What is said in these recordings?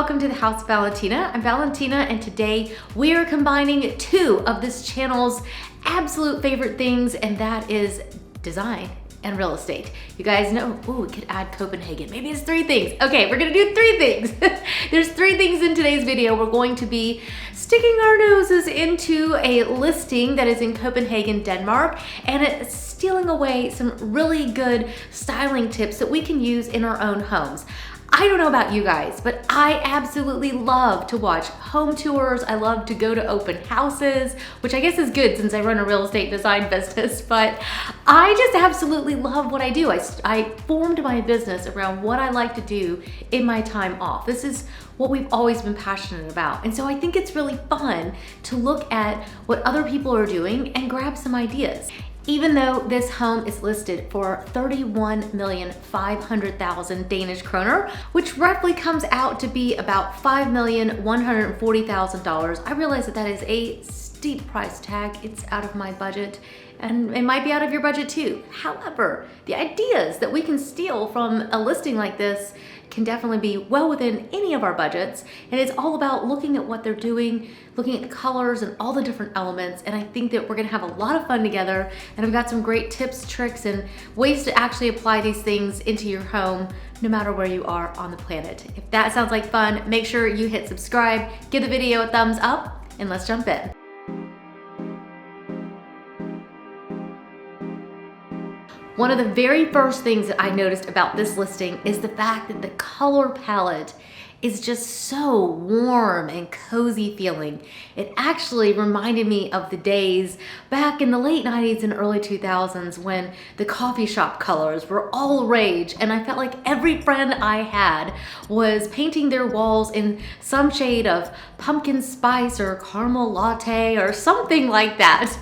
welcome to the House of Valentina. I'm Valentina, and today we are combining two of this channel's absolute favorite things, and that is design and real estate. You guys know, ooh, we could add Copenhagen. Maybe it's three things. Okay, we're gonna do three things. There's three things in today's video. We're going to be sticking our noses into a listing that is in Copenhagen, Denmark, and it's stealing away some really good styling tips that we can use in our own homes. I don't know about you guys, but I absolutely love to watch home tours. I love to go to open houses, which I guess is good since I run a real estate design business, but I just absolutely love what I do. I formed my business around what I like to do in my time off. This is what we've always been passionate about. And so I think it's really fun to look at what other people are doing and grab some ideas. Even though this home is listed for 31,500,000 Danish kroner, which roughly comes out to be about $5,140,000, I realize that that is a steep price tag. It's out of my budget, and it might be out of your budget too. However, the ideas that we can steal from a listing like this can definitely be well within any of our budgets, and it's all about looking at what they're doing, looking at the colors and all the different elements, and I think that we're gonna have a lot of fun together, and I've got some great tips, tricks, and ways to actually apply these things into your home no matter where you are on the planet. If that sounds like fun, make sure you hit subscribe, give the video a thumbs up, and let's jump in. One of the very first things that I noticed about this listing is the fact that the color palette is just so warm and cozy feeling. It actually reminded me of the days back in the late 90s and early 2000s when the coffee shop colors were all the rage, and I felt like every friend I had was painting their walls in some shade of pumpkin spice or caramel latte or something like that.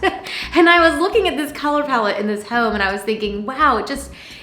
And I was looking at this color palette in this home and I was thinking, wow,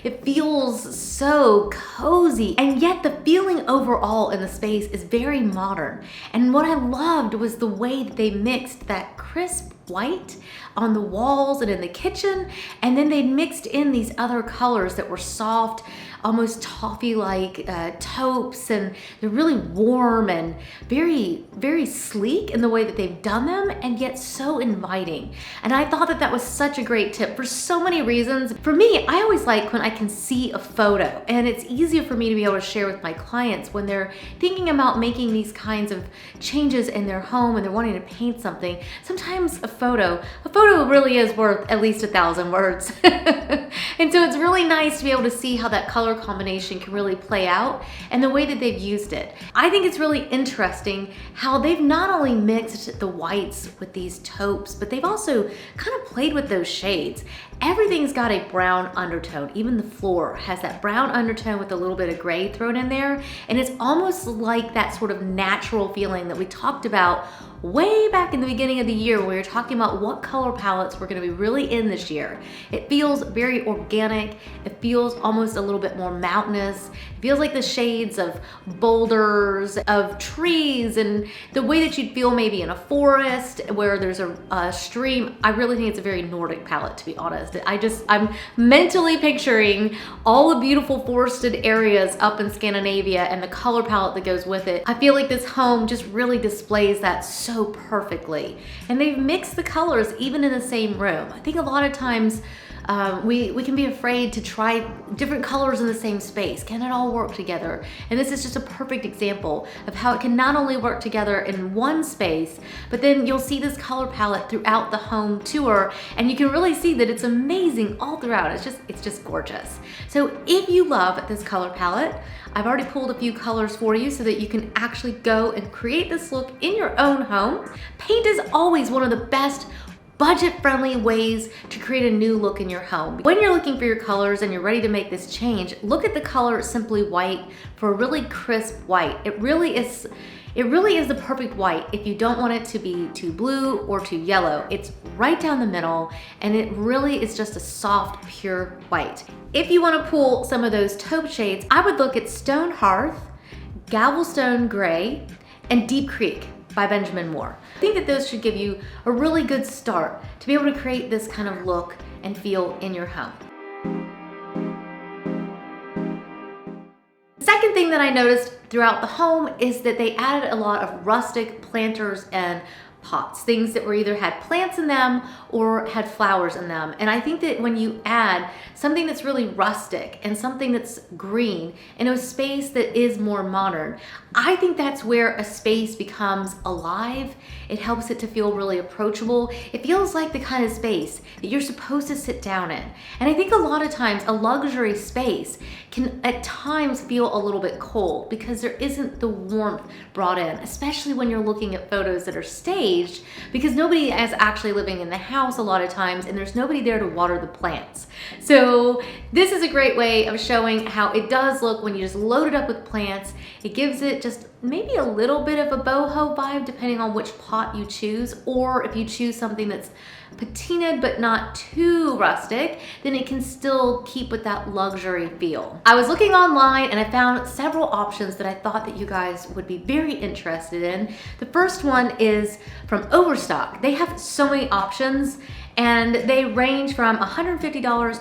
it feels so cozy, and yet the feeling overall in the space is very modern. And what I loved was the way that they mixed that crisp white on the walls and in the kitchen, and then they mixed in these other colors that were soft, almost toffee-like taupes, and they're really warm and very, very sleek in the way that they've done them, and yet so inviting. And I thought that that was such a great tip for so many reasons. For me, I always like when I can see a photo, and it's easier for me to be able to share with my clients when they're thinking about making these kinds of changes in their home and they're wanting to paint something. Sometimes a photo really is worth at least 1,000 words. And so it's really nice to be able to see how that color combination can really play out and the way that they've used it. I think it's really interesting how they've not only mixed the whites with these taupes, but they've also kind of played with those shades. Everything's got a brown undertone. Even the floor has that brown undertone with a little bit of gray thrown in there. And it's almost like that sort of natural feeling that we talked about way back in the beginning of the year when we were talking about what color palettes we're gonna be really in this year. It feels very organic. It feels almost a little bit more mountainous. It feels like the shades of boulders, of trees, and the way that you'd feel maybe in a forest where there's a stream. I really think it's a very Nordic palette, to be honest. I'm mentally picturing all the beautiful forested areas up in Scandinavia and the color palette that goes with it. I feel like this home just really displays that so perfectly. And they've mixed the colors even in the same room. I think a lot of times we can be afraid to try different colors in the same space. Can it all work together? And this is just a perfect example of how it can not only work together in one space, but then you'll see this color palette throughout the home tour, and you can really see that it's amazing all throughout. It's just gorgeous. So if you love this color palette, I've already pulled a few colors for you so that you can actually go and create this look in your own home. Paint is always one of the best budget-friendly ways to create a new look in your home. When you're looking for your colors and you're ready to make this change, look at the color Simply White for a really crisp white. It really is the perfect white if you don't want it to be too blue or too yellow. It's right down the middle, and it really is just a soft, pure white. If you want to pull some of those taupe shades, I would look at Stone Hearth, Galvestone Gray, and Deep Creek by Benjamin Moore. I think that those should give you a really good start to be able to create this kind of look and feel in your home. The second thing thing that I noticed throughout the home is that they added a lot of rustic planters and pots, things that were either had plants in them or had flowers in them. And I think that when you add something that's really rustic and something that's green in a space that is more modern, I think that's where a space becomes alive. It helps it to feel really approachable. It feels like the kind of space that you're supposed to sit down in. And I think a lot of times a luxury space can at times feel a little bit cold because there isn't the warmth brought in, especially when you're looking at photos that are staged, because nobody is actually living in the house a lot of times and there's nobody there to water the plants. So this is a great way of showing how it does look when you just load it up with plants. It gives it just maybe a little bit of a boho vibe depending on which pot you choose, or if you choose something that's patinaed but not too rustic, then it can still keep with that luxury feel. I was looking online and I found several options that I thought that you guys would be very interested in. The first one is from Overstock. They have so many options and they range from $150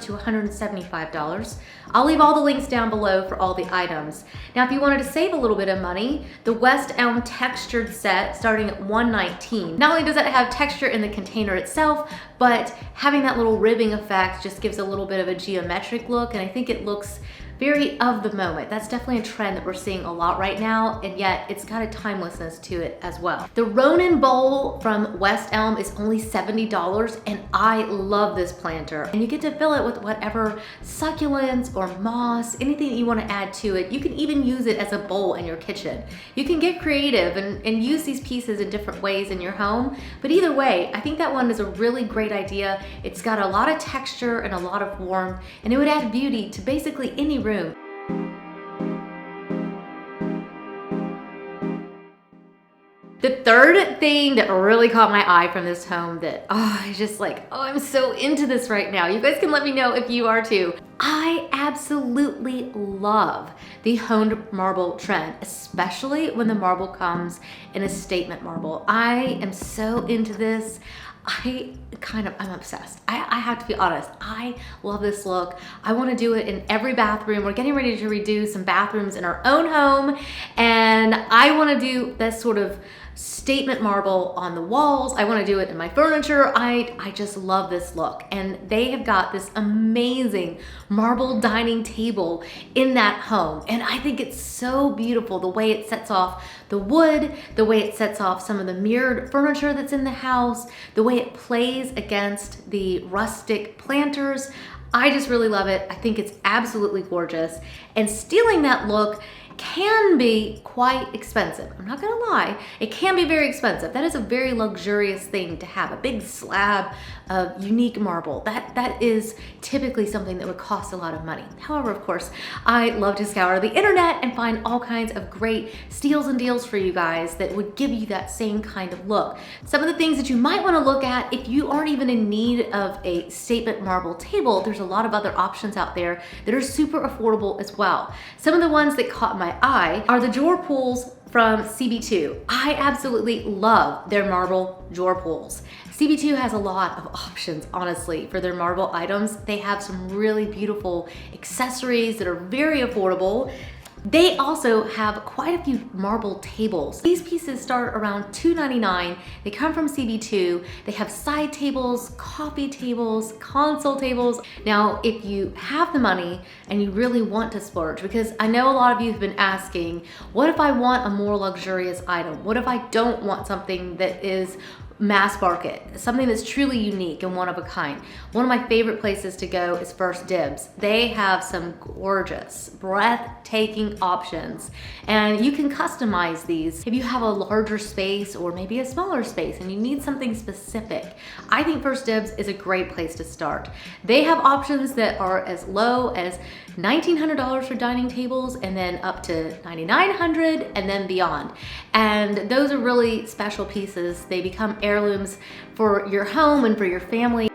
to $175. I'll leave all the links down below for all the items. Now, if you wanted to save a little bit of money, the West Elm textured set starting at $119. Not only does that have texture in the container itself, but having that little ribbing effect just gives a little bit of a geometric look, and I think it looks very of the moment. That's definitely a trend that we're seeing a lot right now, and yet it's got a timelessness to it as well. The Ronin bowl from West Elm is only $70, and I love this planter. And you get to fill it with whatever succulents or moss, anything that you want to add to it. You can even use it as a bowl in your kitchen. You can get creative and use these pieces in different ways in your home, but either way, I think that one is a really great idea. It's got a lot of texture and a lot of warmth, and it would add beauty to basically any room. The third thing that really caught my eye from this home that, I just like, I'm so into this right now. You guys can let me know if you are too. I absolutely love the honed marble trend, especially when the marble comes in a statement marble. I am so into this. I'm obsessed. I have to be honest. I love this look. I want to do it in every bathroom. We're getting ready to redo some bathrooms in our own home, and I want to do this sort of statement marble on the walls. I want to do it in my furniture. I just love this look, and they have got this amazing marble dining table in that home, and I think it's so beautiful the way it sets off the wood, the way it sets off some of the mirrored furniture that's in the house, the way it plays against the rustic planters. I just really love it. I think it's absolutely gorgeous, and stealing that look can be quite expensive. I'm not gonna lie, it can be very expensive. That is a very luxurious thing to have, a big slab of unique marble. That is typically something that would cost a lot of money. However, of course, I love to scour the internet and find all kinds of great steals and deals for you guys that would give you that same kind of look. Some of the things that you might wanna look at if you aren't even in need of a statement marble table, there's a lot of other options out there that are super affordable as well. Some of the ones that caught my eye are the drawer pulls from Cb2. I absolutely love their marble drawer pulls. Cb2 has a lot of options, honestly, for their marble items. They have some really beautiful accessories that are very affordable. They also have quite a few marble tables. These pieces start around $2.99. They come from Cb2. They have side tables, coffee tables, console tables. Now, if you have the money and you really want to splurge, because I know a lot of you have been asking, what if I want a more luxurious item? What if I don't want something that is mass market, something that's truly unique and one of a kind? One of my favorite places to go is First Dibs. They have some gorgeous, breathtaking options, and you can customize these if you have a larger space or maybe a smaller space and you need something specific. I think First Dibs is a great place to start. They have options that are as low as $1,900 for dining tables, and then up to $9,900 and then beyond. And those are really special pieces. They become heirlooms for your home and for your family.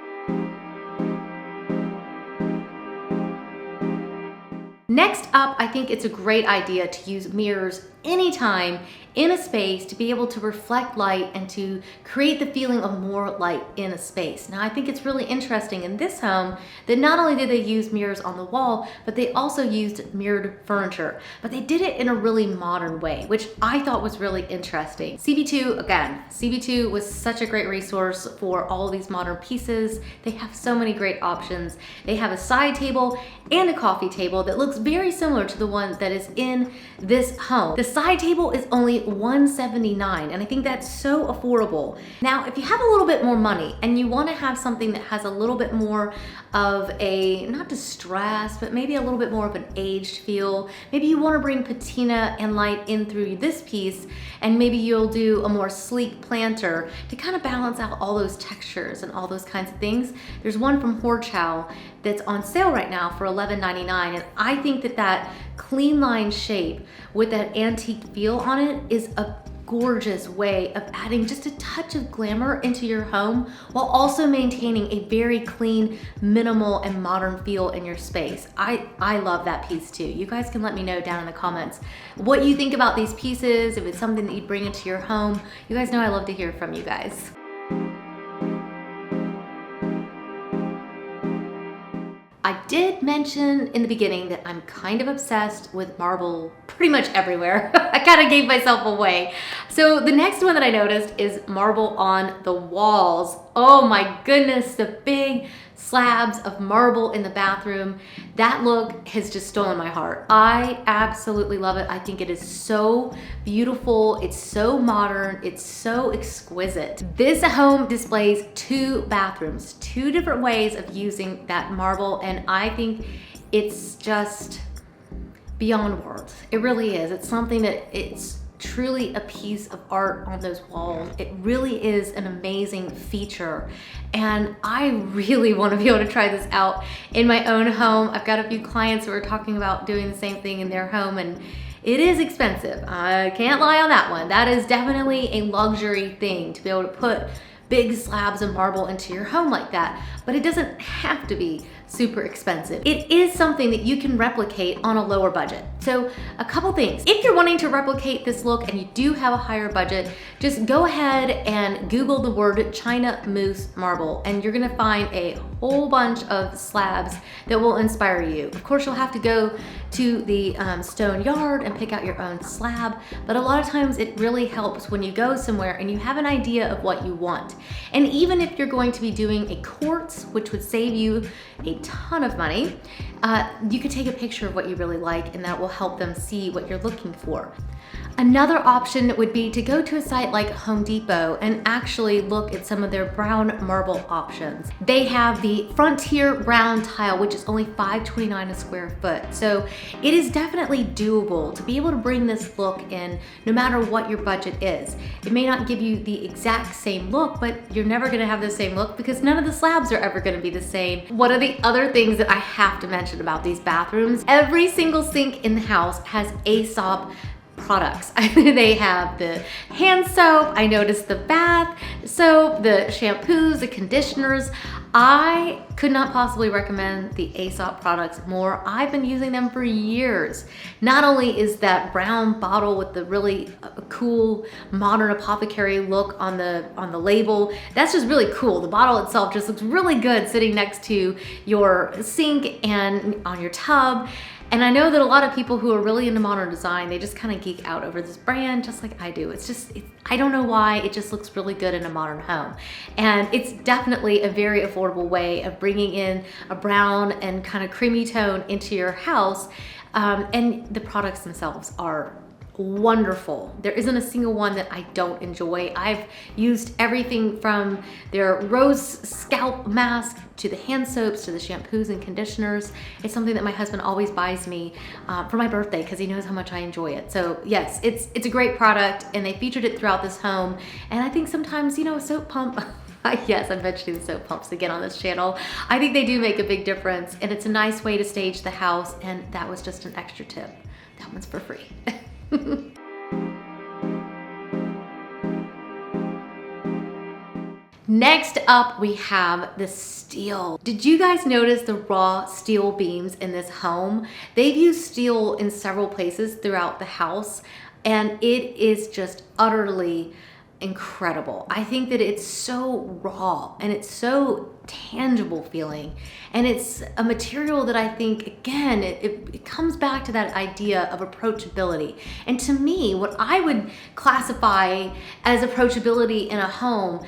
Next up, I think it's a great idea to use mirrors anytime in a space to be able to reflect light and to create the feeling of more light in a space. Now I think it's really interesting in this home that not only did they use mirrors on the wall, but they also used mirrored furniture, but they did it in a really modern way, which I thought was really interesting. Cb2, again, Cb2 was such a great resource for all of these modern pieces. They have so many great options. They have a side table and a coffee table that looks very similar to the one that is in this home. The side table is only $179, and I think that's so affordable. Now, if you have a little bit more money and you want to have something that has a little bit more of a, not distress, but maybe a little bit more of an aged feel, maybe you want to bring patina and light in through this piece, and maybe you'll do a more sleek planter to kind of balance out all those textures and all those kinds of things. There's one from HOUSE that's on sale right now for $11.99, and I think that that clean line shape with that antique feel on it is a gorgeous way of adding just a touch of glamour into your home while also maintaining a very clean, minimal, and modern feel in your space. I love that piece too. You guys can let me know down in the comments what you think about these pieces, if it's something that you'd bring into your home. You guys know I love to hear from you guys. I did mention in the beginning that I'm kind of obsessed with marble pretty much everywhere. I kind of gave myself away. So the next one that I noticed is marble on the walls. Oh my goodness, the big slabs of marble in the bathroom. That look has just stolen my heart. I absolutely love it. I think it is so beautiful. It's so modern. It's so exquisite. This home displays 2 bathrooms, 2 different ways of using that marble, and I think it's just beyond words. It really is. It's something that it's truly a piece of art on those walls. It really is an amazing feature, and I really want to be able to try this out in my own home. I've got a few clients who are talking about doing the same thing in their home, and it is expensive. I can't lie on that one. That is definitely a luxury thing to be able to put big slabs of marble into your home like that, but it doesn't have to be super expensive. It is something that you can replicate on a lower budget. So a couple things. If you're wanting to replicate this look and you do have a higher budget, just go ahead and Google the word China Mousse marble, and you're gonna find a whole bunch of slabs that will inspire you. Of course, you'll have to go to the stone yard and pick out your own slab, but a lot of times it really helps when you go somewhere and you have an idea of what you want. And even if you're going to be doing a quartz, which would save you a ton of money, you could take a picture of what you really like, and that will help them see what you're looking for. Another option would be to go to a site like Home Depot and actually look at some of their brown marble options. They have the Frontier Brown Tile, which is only $5.29 a square foot. So it is definitely doable to be able to bring this look in no matter what your budget is. It may not give you the exact same look, but you're never gonna have the same look because none of the slabs are ever gonna be the same. One of the other things that I have to mention about these bathrooms, every single sink in the house has Aesop products. They have the hand soap, I noticed the bath soap, the shampoos, the conditioners. I could not possibly recommend the Aesop products more. I've been using them for years. Not only is that brown bottle with the really cool modern apothecary look on the label, that's just really cool. The bottle itself just looks really good sitting next to your sink and on your tub. And I know that a lot of people who are really into modern design, they just kind of geek out over this brand just like I do. It's just, I don't know why, it just looks really good in a modern home. And it's definitely a very affordable way of bringing in a brown and kind of creamy tone into your house. And the products themselves are wonderful. There isn't a single one that I don't enjoy. I've used everything from their rose scalp mask to the hand soaps to the shampoos and conditioners. It's something that my husband always buys me for my birthday because he knows how much I enjoy it. So yes, it's a great product, and they featured it throughout this home. And I think sometimes, you know, a soap pump, yes, I'm mentioning the soap pumps again on this channel. I think they do make a big difference, and it's a nice way to stage the house, and that was just an extra tip. That one's for free. Next up, we have the steel. Did you guys notice the raw steel beams in this home? They've used steel in several places throughout the house. and it is just utterly incredible. I think that it's so raw and it's so tangible feeling, and it's a material that I think, again, it comes back to that idea of approachability. And to me, what I would classify as approachability in a home,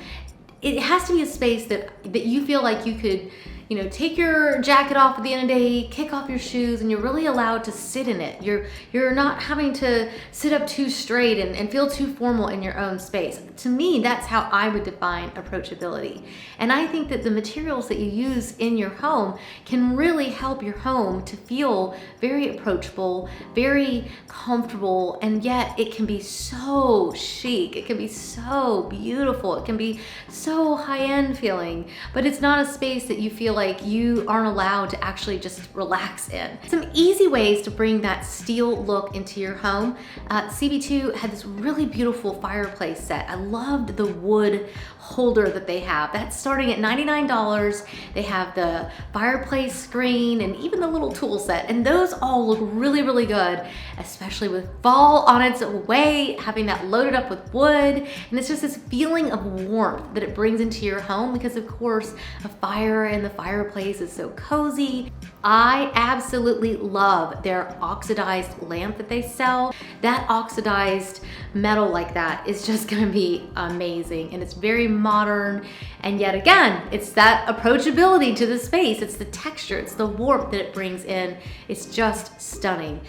it has to be a space that you feel like you could, you know, take your jacket off at the end of the day, kick off your shoes, and you're really allowed to sit in it. You're not having to sit up too straight and feel too formal in your own space. To me, that's how I would define approachability. And I think that the materials that you use in your home can really help your home to feel very approachable, very comfortable, and yet it can be so chic. It can be so beautiful. It can be so high-end feeling, but it's not a space that you feel like you aren't allowed to actually just relax in. Some easy ways to bring that steel look into your home. Cb2 had this really beautiful fireplace set. I loved the wood holder that they have. That's starting at $99. They have the fireplace screen and even the little tool set, and those all look really, really good, especially with fall on its way, having that loaded up with wood. And it's just this feeling of warmth that it brings into your home, because of course a fire in the fireplace is so cozy. I absolutely love their oxidized lamp that they sell. That oxidized metal like that is just gonna be amazing, and it's very modern, and yet again, it's that approachability to the space. It's the texture, it's the warmth that it brings in. It's just stunning.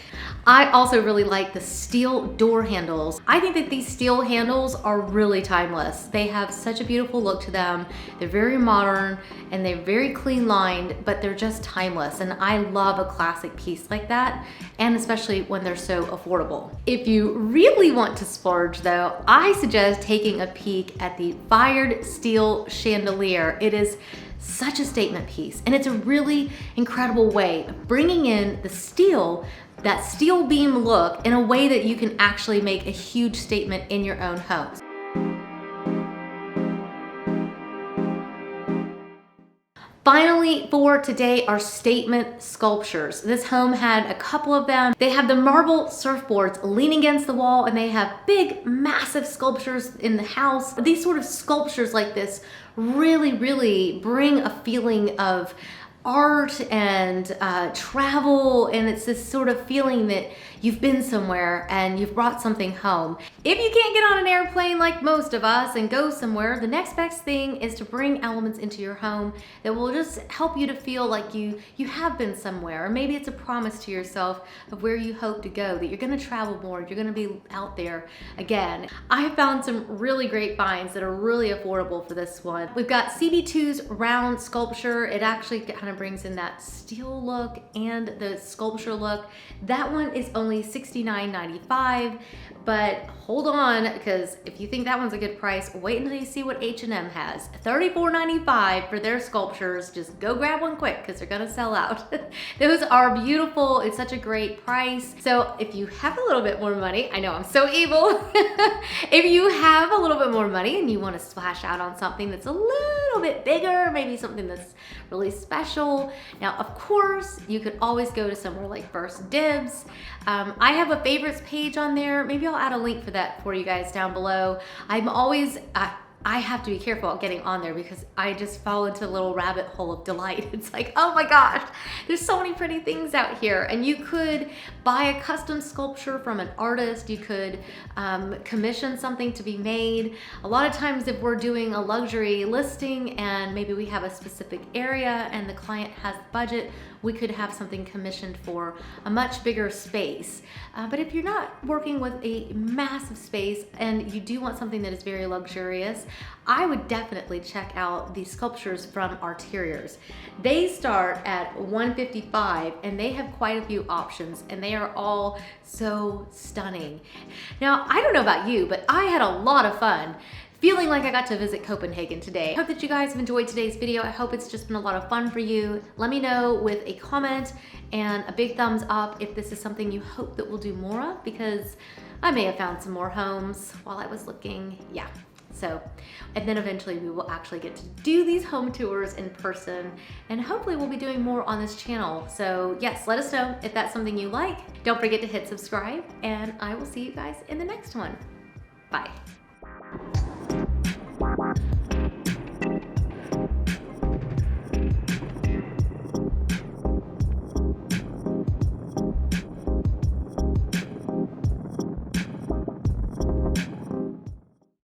I also really like the steel door handles. I think that these steel handles are really timeless. They have such a beautiful look to them. They're very modern and they're very clean lined, but they're just timeless. And I love a classic piece like that, and especially when they're so affordable. If you really want to splurge though, I suggest taking a peek at the fired steel chandelier. It is such a statement piece, and it's a really incredible way of bringing in the steel, that steel beam look, in a way that you can actually make a huge statement in your own home. Finally, for today, are statement sculptures. This home had a couple of them. They have the marble surfboards leaning against the wall, and they have big, massive sculptures in the house. These sort of sculptures like this really, really bring a feeling of art and travel, and it's this sort of feeling that you've been somewhere and you've brought something home. If you can't get on an airplane like most of us and go somewhere, the next best thing is to bring elements into your home that will just help you to feel like you have been somewhere, or maybe it's a promise to yourself of where you hope to go, that you're gonna travel more, you're gonna be out there again. I found some really great finds that are really affordable for this one. We've got Cb2's round sculpture. It actually kind of brings in that steel look and the sculpture look. That one is only $69.95, but hold on, because if you think that one's a good price, wait until you see what H&M has. $34.95 for their sculptures. Just go grab one quick, because they're gonna sell out. Those are beautiful. It's such a great price. So if you have a little bit more money, I know I'm so evil. If you have a little bit more money and you want to splash out on something that's a little bit bigger, maybe something that's really special. Now, of course, you could always go to somewhere like First Dibs. I have a favorites page on there. Maybe I'll add a link for that for you guys down below. I'm always, I have to be careful getting on there, because I just fall into a little rabbit hole of delight. It's like, oh my gosh, there's so many pretty things out here. And you could buy a custom sculpture from an artist. You could commission something to be made. A lot of times if we're doing a luxury listing and maybe we have a specific area and the client has budget, we could have something commissioned for a much bigger space. But if you're not working with a massive space and you do want something that is very luxurious, I would definitely check out the sculptures from Arteriors. They start at $155 and they have quite a few options, and they are all so stunning. Now, I don't know about you, but I had a lot of fun feeling like I got to visit Copenhagen today. I hope that you guys have enjoyed today's video. I hope it's just been a lot of fun for you. Let me know with a comment and a big thumbs up if this is something you hope that we'll do more of, because I may have found some more homes while I was looking. Yeah. So, and then eventually we will actually get to do these home tours in person, and hopefully we'll be doing more on this channel. So yes, let us know if that's something you like. Don't forget to hit subscribe, and I will see you guys in the next one. Bye.